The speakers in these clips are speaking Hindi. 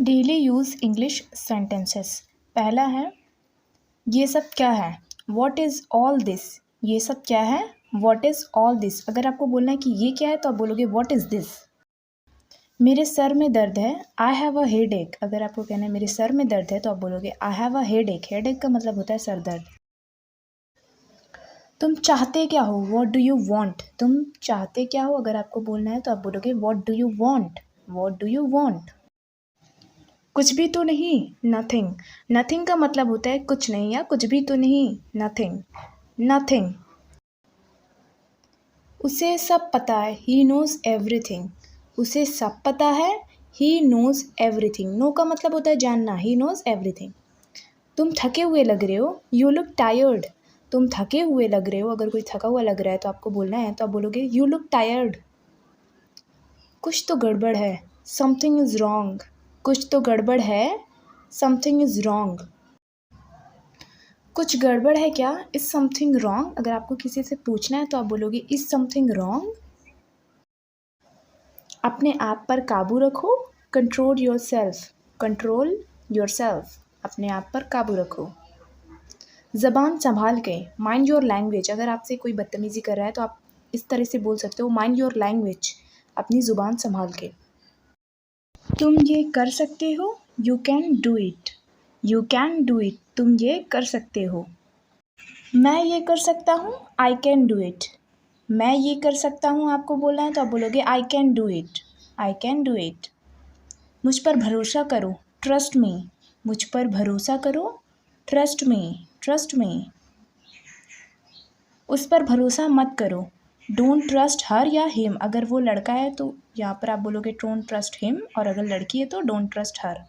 Daily use English sentences. पहला है ये सब क्या है, व्हाट इज़ ऑल दिस। ये सब क्या है, व्हाट इज़ ऑल दिस। अगर आपको बोलना है कि ये क्या है तो आप बोलोगे व्हाट इज़ दिस। मेरे सर में दर्द है, आई हैव अ हेड एक। अगर आपको कहना है मेरे सर में दर्द है तो आप बोलोगे आई हैव अ हेड एक। हेड एक का मतलब होता है सर दर्द। तुम चाहते क्या हो, व्हाट डू यू वांट। तुम चाहते क्या हो अगर आपको बोलना है तो आप बोलोगे what do you want, what do you want. कुछ भी तो नहीं, नथिंग। नथिंग का मतलब होता है कुछ नहीं या कुछ भी तो नहीं, नथिंग, नथिंग। उसे सब पता है, ही नोज़ एवरीथिंग। उसे सब पता है, ही नोज़ एवरीथिंग। नो का मतलब होता है जानना, ही नोज़ एवरीथिंग। तुम थके हुए लग रहे हो, यू लुक टायर्ड। तुम थके हुए लग रहे हो, अगर कोई थका हुआ लग रहा है तो आपको बोलना है तो आप बोलोगे यू लुक टायर्ड। कुछ तो गड़बड़ है, समथिंग इज़ रॉन्ग। कुछ तो गड़बड़ है, समथिंग इज़ रॉन्ग। कुछ गड़बड़ है क्या, इज़ समथिंग रॉन्ग। अगर आपको किसी से पूछना है तो आप बोलोगे इज़ समथिंग रॉन्ग। अपने आप पर काबू रखो, control your self. Control your self, अपने आप पर काबू रखो। ज़बान संभाल के, माइंड योर लैंग्वेज। अगर आपसे कोई बदतमीज़ी कर रहा है तो आप इस तरह से बोल सकते हो, माइंड योर लैंग्वेज, अपनी ज़ुबान संभाल के। तुम ये कर सकते हो, you can do it. You can do it, तुम ये कर सकते हो। मैं ये कर सकता हूँ, आई कैन डू इट। मैं ये कर सकता हूँ आपको बोलना है तो आप बोलोगे I can do it, I can do it. मुझ पर भरोसा करो, ट्रस्ट मी। मुझ पर भरोसा करो, ट्रस्ट मी, ट्रस्ट मी। उस पर भरोसा मत करो, डोंट ट्रस्ट हर या हिम। अगर वो लड़का है तो यहाँ पर आप बोलोगे डोंट ट्रस्ट हिम, और अगर लड़की है तो डोंट ट्रस्ट हर।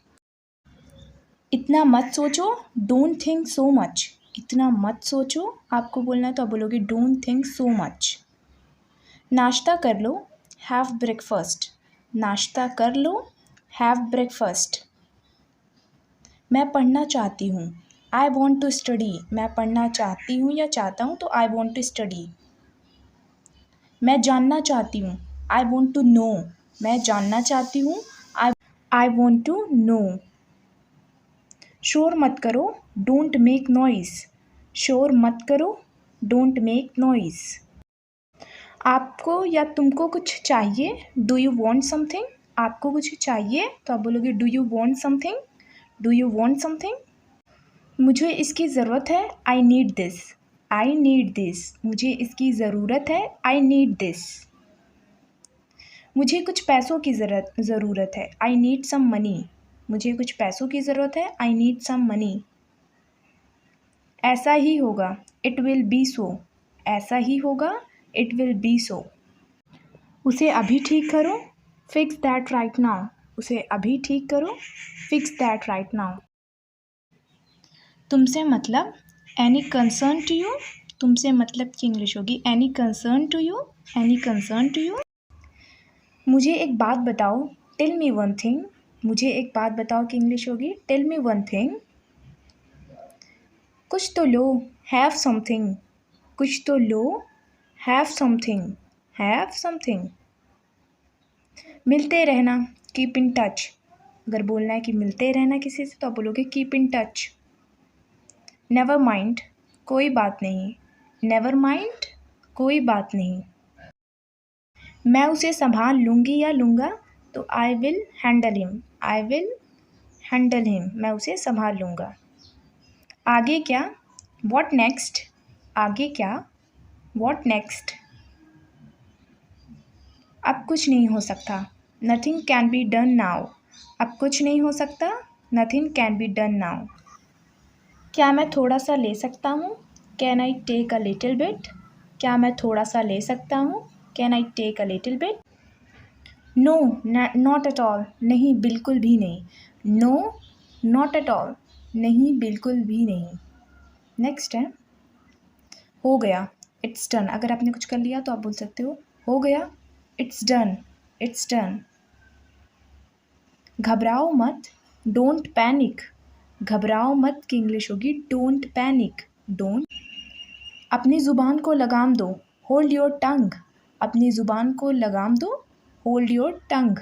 इतना मत सोचो, डोंट थिंक सो मच। इतना मत सोचो आपको बोलना है तो आप बोलोगे डोंट थिंक सो मच। नाश्ता कर लो, हैव ब्रेकफास्ट। नाश्ता कर लो, हैव ब्रेकफास्ट। मैं पढ़ना चाहती हूँ, आई वॉन्ट टू स्टडी। मैं पढ़ना चाहती हूँ या चाहता हूँ तो आई वॉन्ट टू स्टडी। मैं जानना चाहती हूँ, आई वॉन्ट टू नो। मैं जानना चाहती हूँ, आई वॉन्ट टू नो। शोर मत करो, डोंट मेक नॉइज़। शोर मत करो, डोंट मेक नॉइज़। आपको या तुमको कुछ चाहिए, डू यू वॉन्ट समथिंग। आपको कुछ चाहिए तो आप बोलोगे do you want something, do you want something. मुझे इसकी ज़रूरत है, I need this. I need this, मुझे इसकी ज़रूरत है, आई नीड दिस। मुझे कुछ पैसों की ज़रूरत है, आई नीड सम मनी। मुझे कुछ पैसों की ज़रूरत है, आई नीड सम मनी। ऐसा ही होगा, इट विल बी सो। ऐसा ही होगा, इट विल बी सो। उसे अभी ठीक करो, फिक्स दैट राइट नाउ। उसे अभी ठीक करो, फिक्स दैट राइट नाउ। तुमसे मतलब, एनी कंसर्न टू यू। तुमसे मतलब की इंग्लिश होगी any concern to you, any concern to you. मुझे एक बात बताओ, टेल मी वन थिंग। मुझे एक बात बताओ की इंग्लिश होगी टेल मी वन थिंग। कुछ तो लो, हैव समथिंग। कुछ तो लो, हैव समथिंग, हैव समथिंग। मिलते रहना, कीप इन टच। अगर बोलना है कि मिलते रहना किसी से तो आप बोलोगे keep in touch. Never mind, कोई बात नहीं। नेवर माइंड, कोई बात नहीं। मैं उसे संभाल लूँगी या लूँगा तो I will handle him, I will handle him. मैं उसे संभाल लूँगा। आगे क्या, व्हाट नेक्स्ट। आगे क्या, व्हाट नेक्स्ट। अब कुछ नहीं हो सकता, nothing can be done now. अब कुछ नहीं हो सकता, nothing can be done now. क्या मैं थोड़ा सा ले सकता हूँ, can I take a little bit. क्या मैं थोड़ा सा ले सकता हूँ, can I take a little bit. No, not at all, नहीं बिल्कुल भी नहीं। नो, नॉट एट ऑल, नहीं बिल्कुल भी नहीं। नेक्स्ट है हो गया, इट्स डन। अगर आपने कुछ कर लिया तो आप बोल सकते हो गया, इट्स डन, इट्स डन। घबराओ मत, डोंट पैनिक। घबराओ मत की इंग्लिश होगी डोंट पैनिक, डोंट। अपनी ज़ुबान को लगाम दो, होल्ड योर टंग। अपनी ज़ुबान को लगाम दो, होल्ड योर टंग।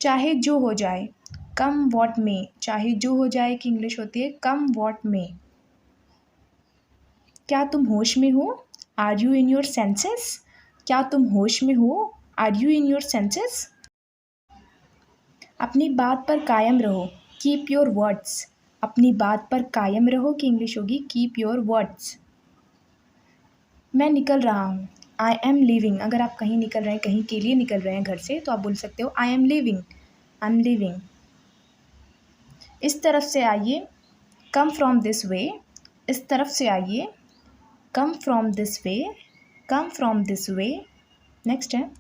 चाहे जो हो जाए, कम वॉट में, चाहे जो हो जाए की इंग्लिश होती है कम वॉट में। क्या तुम होश में हो? Are you in your senses? क्या तुम होश में हो? Are you in your senses? अपनी बात पर कायम रहो, कीप योर वर्ड्स। अपनी बात पर कायम रहो की इंग्लिश होगी कीप योर वर्ड्स। मैं निकल रहा हूँ, आई एम लीविंग। अगर आप कहीं निकल रहे हैं, कहीं के लिए निकल रहे हैं घर से, तो आप बोल सकते हो I am leaving, I am leaving. इस तरफ से आइए, कम फ्रॉम दिस वे। इस तरफ से आइए, come from this way, come from this way. Next है,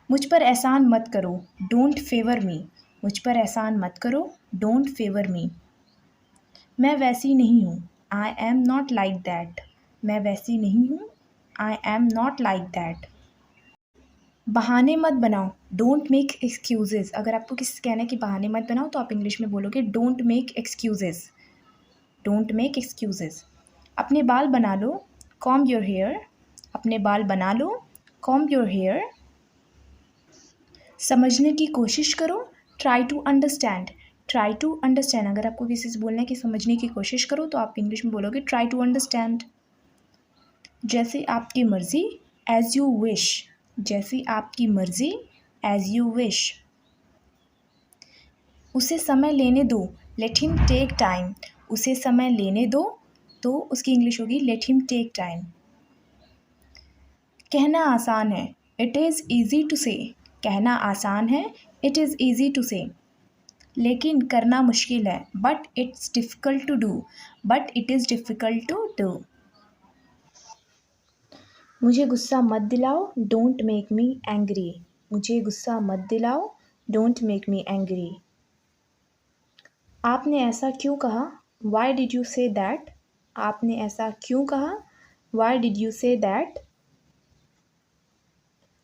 मुझ पर एहसान मत करो, डोंट फेवर मी। मुझ पर एहसान मत करो, डोंट फेवर मी। मैं वैसी नहीं हूँ, I am not like that. मैं वैसी नहीं हूँ, I am not like that. बहाने मत बनाओ, डोंट मेक एक्सक्यूजेज़। अगर आपको किसी कहना है कि बहाने मत बनाओ, तो आप इंग्लिश में बोलोगे don't make excuses, don't make excuses. अपने बाल बना लो, कॉम्ब योर हेयर। अपने बाल बना लो, कॉम्ब योर हेयर। समझने की कोशिश करो, try to understand. Try to understand. अगर आपको किसी से बोलना है कि समझने की कोशिश करो, तो आप इंग्लिश में बोलोगे ट्राई टू अंडरस्टैंड। जैसे आपकी मर्ज़ी, एज़ यू विश। जैसी आपकी मर्ज़ी, एज़ यू विश। उसे समय लेने दो, लेट हिम टेक टाइम। उसे समय लेने दो, तो उसकी इंग्लिश होगी लेट हिम टेक टाइम। कहना आसान है, इट इज़ ईजी टू से। कहना आसान है, इट इज़ ईजी टू से। लेकिन करना मुश्किल है, but it's difficult to do. But it is difficult to do. मुझे गुस्सा मत दिलाओ, डोंट मेक मी एंग्री। मुझे गुस्सा मत दिलाओ, डोंट मेक मी एंग्री। आपने ऐसा क्यों कहा? Why did you say that? आपने ऐसा क्यों कहा? Why did you say that?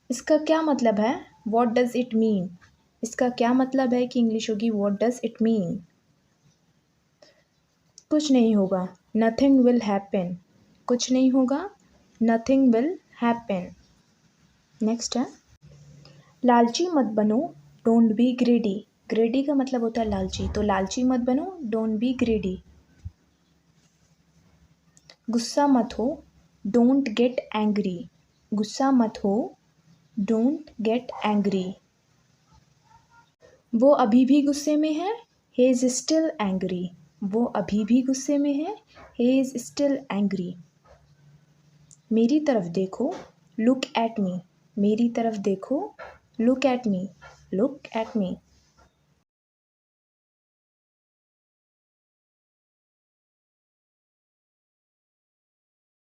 इसका क्या मतलब है? What does it mean? इसका क्या मतलब है कि इंग्लिश होगी वॉट डज़ इट मीन। कुछ नहीं होगा, नथिंग विल हैपन। कुछ नहीं होगा, नथिंग विल हैपन। नेक्स्ट है, लालची मत बनो, डोंट बी ग्रेडी। ग्रेडी का मतलब होता है लालची, तो लालची मत बनो, डोंट बी ग्रेडी। गुस्सा मत हो, डोंट गेट एंग्री। गुस्सा मत हो, डोंट गेट एंग्री। वो अभी भी गुस्से में है, ही इज़ स्टिल एंग्री। वो अभी भी गुस्से में है, ही इज़ स्टिल एंग्री। मेरी तरफ देखो, लुक एट मी। मेरी तरफ देखो, look at me, look at me.